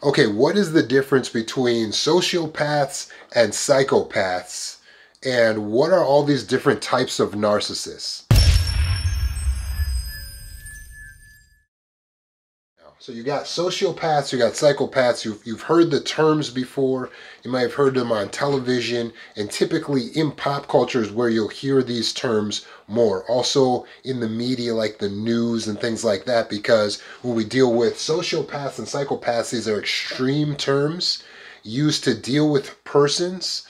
Okay, what is the difference between sociopaths and psychopaths? And what are all these different types of narcissists? So you got sociopaths, you got psychopaths. You've heard the terms before. You might have heard them on television, and typically in pop culture is where you'll hear these terms more. Also in the media, like the news and things like that, because when we deal with sociopaths and psychopaths, these are extreme terms used to deal with persons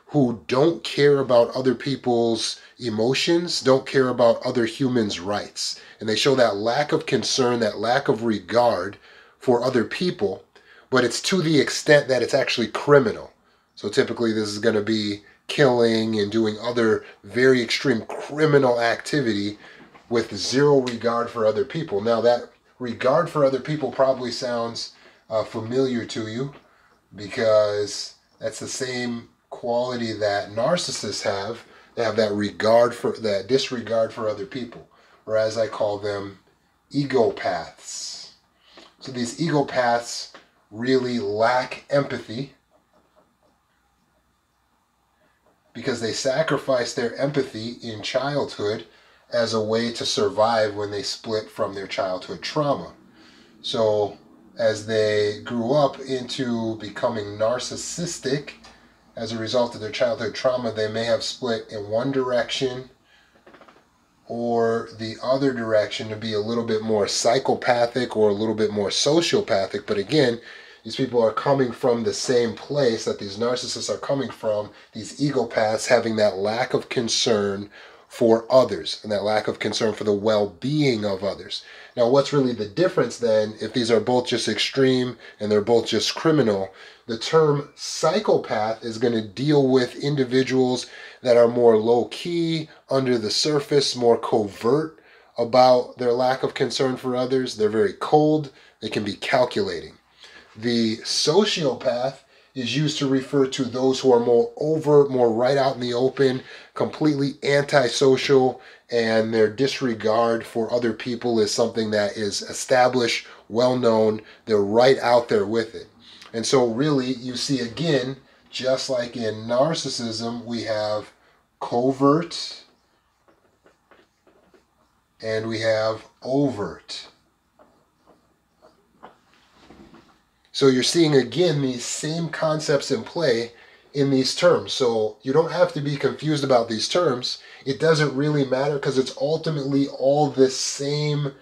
who don't care about other people's emotions, don't care about other humans' rights. And they show that lack of concern, that lack of regard for other people, but it's to the extent that it's actually criminal. So typically this is going to be killing and doing other very extreme criminal activity with zero regard for other people. Now that regard for other people probably sounds familiar to you, because that's the same quality that narcissists have. They have that regard for, that disregard for other people, or as I call them, egopaths. So these egopaths really lack empathy because they sacrifice their empathy in childhood as a way to survive when they split from their childhood trauma. So as they grew up into becoming narcissistic as a result of their childhood trauma, they may have split in one direction or the other direction to be a little bit more psychopathic or a little bit more sociopathic. But again, these people are coming from the same place that these narcissists are coming from, these egopaths having that lack of concern for others and that lack of concern for the well-being of others. Now, what's really the difference then, if these are both just extreme and they're both just criminal? The term psychopath is going to deal with individuals that are more low-key, under the surface, more covert about their lack of concern for others. They're very cold. They can be calculating. The sociopath is used to refer to those who are more overt, more right out in the open, completely antisocial, and their disregard for other people is something that is established, well known. They're right out there with it. And so really you see, again, just like in narcissism, we have covert and we have overt. So you're seeing, again, these same concepts in play in these terms. So you don't have to be confused about these terms. It doesn't really matter because it's ultimately all the same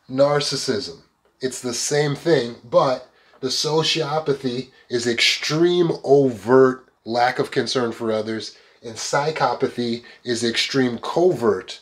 narcissism. It's the same thing, but the sociopathy is extreme overt lack of concern for others, and psychopathy is extreme covert,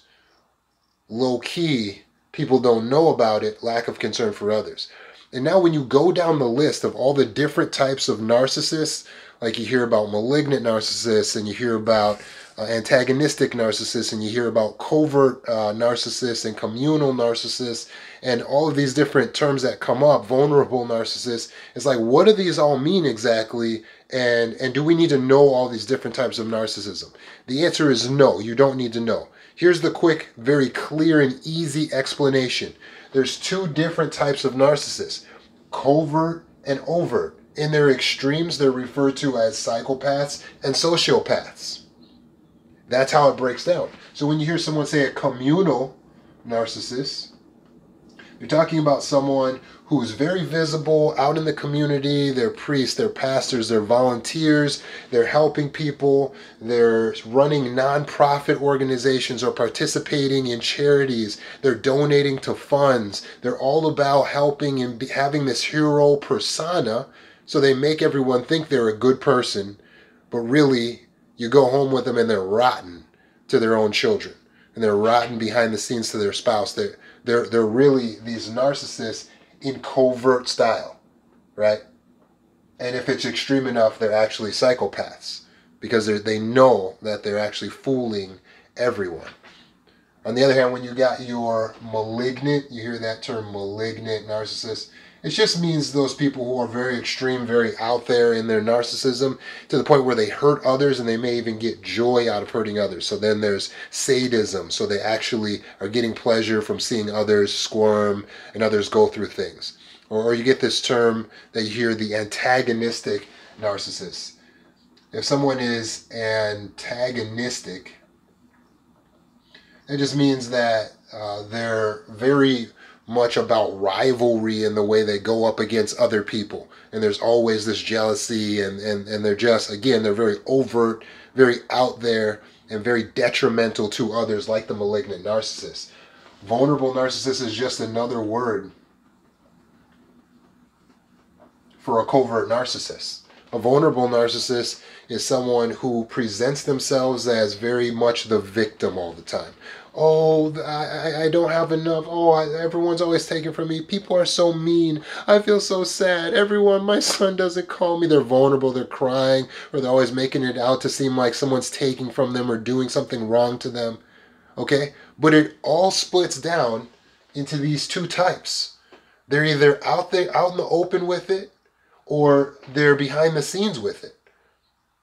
low-key, people don't know about it, lack of concern for others. And now when you go down the list of all the different types of narcissists, like you hear about malignant narcissists, and you hear about antagonistic narcissists, and you hear about covert narcissists and communal narcissists, and all of these different terms that come up, vulnerable narcissists, it's like, what do these all mean exactly? And do we need to know all these different types of narcissism? The answer is no, you don't need to know. Here's the quick, very clear and easy explanation. There's two different types of narcissists, covert and overt. In their extremes, they're referred to as psychopaths and sociopaths. That's how it breaks down. So when you hear someone say a communal narcissist, you're talking about someone who is very visible out in the community. They're priests, they're pastors, they're volunteers, they're helping people, they're running nonprofit organizations or participating in charities, they're donating to funds. They're all about helping and having this hero persona, so they make everyone think they're a good person, but really you go home with them and they're rotten to their own children, and they're rotten behind the scenes to their spouse. They're really these narcissists in covert style, right? And if it's extreme enough, they're actually psychopaths because they know that they're actually fooling everyone. On the other hand, when you got your malignant, you hear that term, malignant narcissist, it just means those people who are very extreme, very out there in their narcissism to the point where they hurt others, and they may even get joy out of hurting others. So then there's sadism. So they actually are getting pleasure from seeing others squirm and others go through things. Or you get this term that you hear, the antagonistic narcissist. If someone is antagonistic, it just means that they're very much about rivalry in the way they go up against other people. And there's always this jealousy, and they're just, again, they're very overt, very out there, and very detrimental to others, like the malignant narcissist. Vulnerable narcissist is just another word for a covert narcissist. A vulnerable narcissist is someone who presents themselves as very much the victim all the time. Oh, I don't have enough. Oh, everyone's always taking from me. People are so mean. I feel so sad. My son doesn't call me. They're vulnerable. They're crying, or they're always making it out to seem like someone's taking from them or doing something wrong to them. Okay? But it all splits down into these two types. They're either out there, out in the open with it, or they're behind the scenes with it.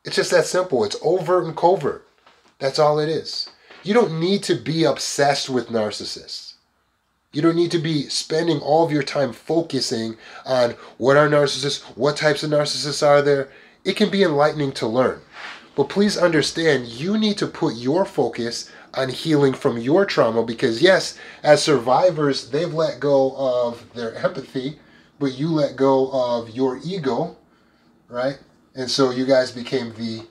It's just that simple. It's overt and covert. That's all it is. You don't need to be obsessed with narcissists. You don't need to be spending all of your time focusing on what are narcissists, what types of narcissists are there. It can be enlightening to learn. But please understand, you need to put your focus on healing from your trauma, because yes, as survivors, they've let go of their empathy, but you let go of your ego, right? And so you guys became the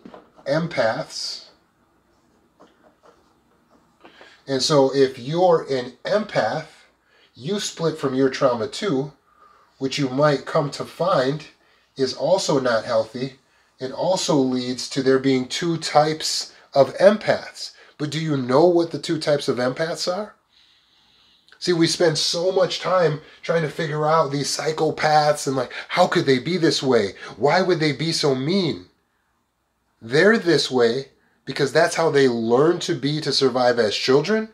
empaths. And so if you're an empath, you split from your trauma too, which you might come to find is also not healthy, and also leads to there being two types of empaths. But do you know what the two types of empaths are? See, we spend so much time trying to figure out these psychopaths and like, how could they be this way? Why would they be so mean? They're this way because that's how they learned to be to survive as children.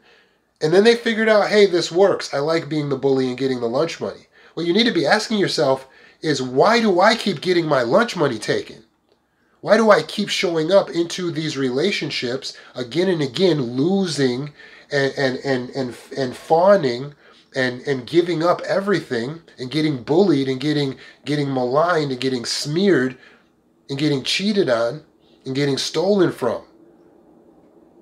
And then they figured out, hey, this works. I like being the bully and getting the lunch money. What you need to be asking yourself is, why do I keep getting my lunch money taken? Why do I keep showing up into these relationships again and again, losing and fawning and giving up everything and getting bullied and getting maligned and getting smeared and getting cheated on and getting stolen from?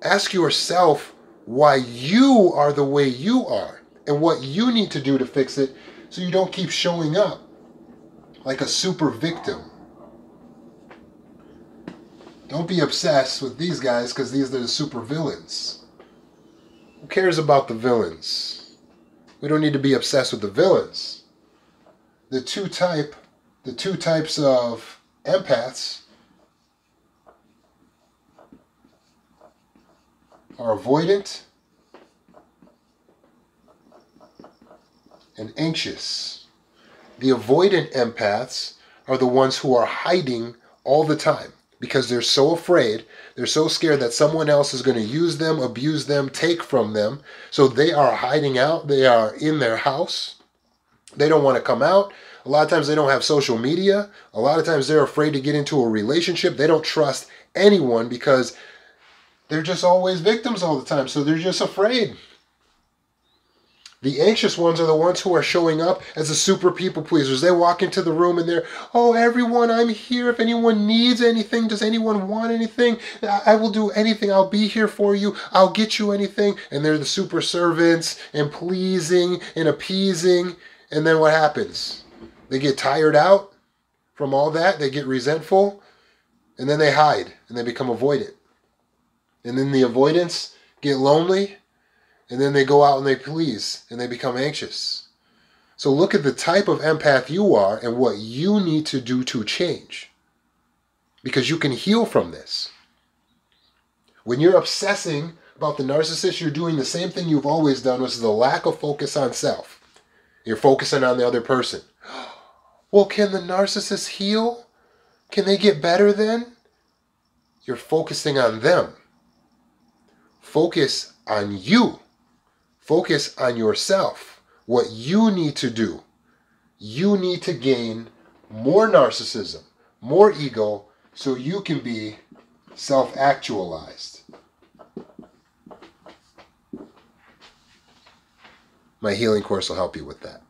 Ask yourself why you are the way you are and what you need to do to fix it, so you don't keep showing up like a super victim. Don't be obsessed with these guys, because these are the super villains. Who cares about the villains? We don't need to be obsessed with the villains. The two types of empaths are avoidant and anxious. The avoidant empaths are the ones who are hiding all the time because they're so afraid, they're so scared that someone else is going to use them, abuse them, take from them. So they are hiding out. They are in their house. They don't want to come out. A lot of times they don't have social media. A lot of times they're afraid to get into a relationship. They don't trust anyone because they're just always victims all the time. So they're just afraid. The anxious ones are the ones who are showing up as the super people pleasers. They walk into the room and they're, oh, everyone, I'm here. If anyone needs anything, does anyone want anything? I will do anything. I'll be here for you. I'll get you anything. And they're the super servants and pleasing and appeasing. And then what happens? They get tired out from all that. They get resentful. And then they hide and they become avoidant. And then the avoidants get lonely. And then they go out and they please, and they become anxious. So look at the type of empath you are and what you need to do to change. Because you can heal from this. When you're obsessing about the narcissist, you're doing the same thing you've always done, which is the lack of focus on self. You're focusing on the other person. Well, can the narcissist heal? Can they get better then? You're focusing on them. Focus on you. Focus on yourself, what you need to do. You need to gain more narcissism, more ego, so you can be self-actualized. My healing course will help you with that.